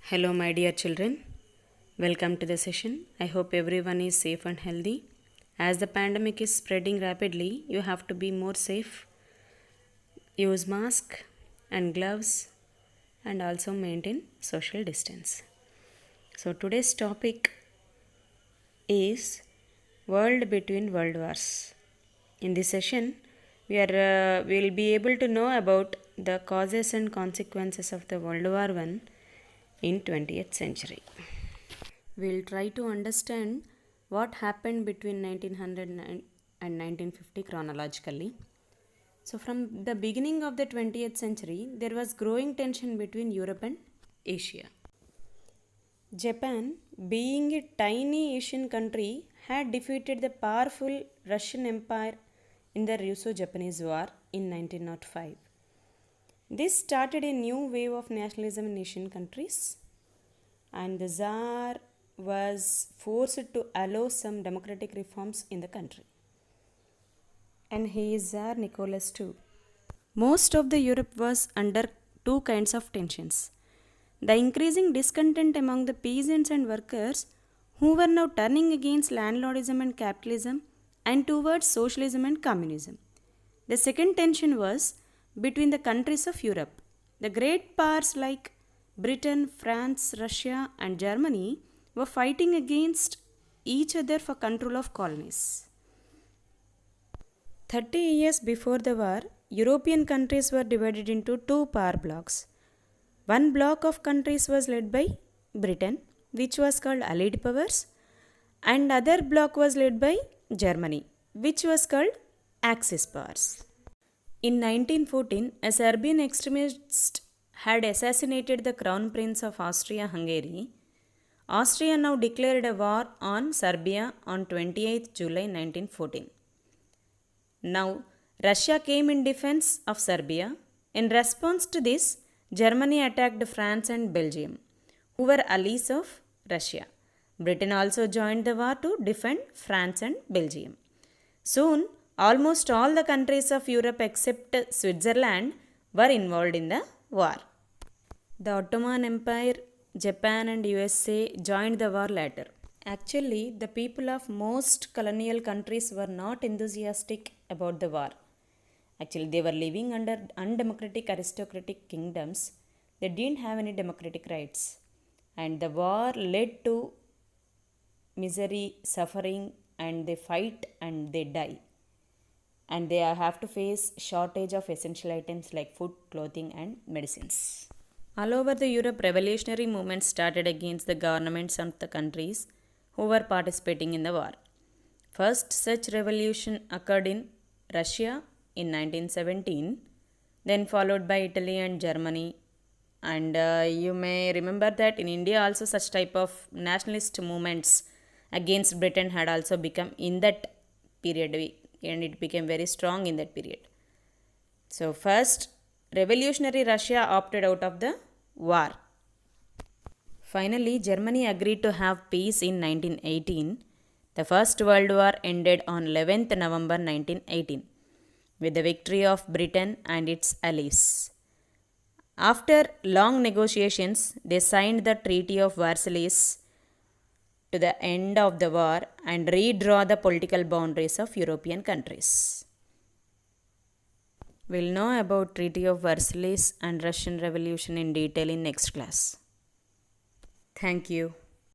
Hello, my dear children. Welcome to the session. I hope everyone is safe and healthy. As the pandemic is spreading rapidly, you have to be more safe. Use mask and gloves and also maintain social distance. So today's topic is world between world wars. In this session, we will be able to know about the causes and consequences of the World War I in 20th century. We'll try to understand what happened between 1900 and 1950 chronologically. So from the beginning of the 20th century, there was growing tension between Europe and Asia. Japan, being a tiny Asian country, had defeated the powerful Russian Empire in the Russo-Japanese War in 1905. This started a new wave of nationalism in Asian countries, and the Tsar was forced to allow some democratic reforms in the country. And he is Tsar Nicholas II. Most of the Europe was under two kinds of tensions. The increasing discontent among the peasants and workers who were now turning against landlordism and capitalism and towards socialism and communism. The second tension was between the countries of Europe. The great powers like Britain, France, Russia, and Germany were fighting against each other for control of colonies. 30 years before the war, European countries were divided into two power blocks. One block of countries was led by Britain, which was called Allied Powers, and other block was led by Germany, which was called Axis Powers. In 1914, a Serbian extremist had assassinated the Crown Prince of Austria-Hungary. Austria now declared a war on Serbia on 28 July 1914. Now, Russia came in defense of Serbia. In response to this, Germany attacked France and Belgium, who were allies of Russia. Britain also joined the war to defend France and Belgium. Soon, almost all the countries of Europe except Switzerland were involved in the war. The Ottoman Empire, Japan and USA joined the war later. Actually, the people of most colonial countries were not enthusiastic about the war. Actually, they were living under undemocratic aristocratic kingdoms. They didn't have any democratic rights. And the war led to misery, suffering, and they fight and they die. And they have to face shortage of essential items like food, clothing, and medicines. All over the Europe, revolutionary movements started against the governments of the countries who were participating in the war. First such revolution occurred in Russia in 1917, then followed by Italy and Germany. And you may remember that in India also such type of nationalist movements against Britain had also become in that period, and it became very strong in that period. So first, revolutionary Russia opted out of the war. Finally, Germany agreed to have peace in 1918. The First World War ended on 11th November 1918 with the victory of Britain and its allies. After long negotiations, they signed the Treaty of Versailles to the end of the war and redraw the political boundaries of European countries. We'll know about Treaty of Versailles and Russian Revolution in detail in next class. Thank you.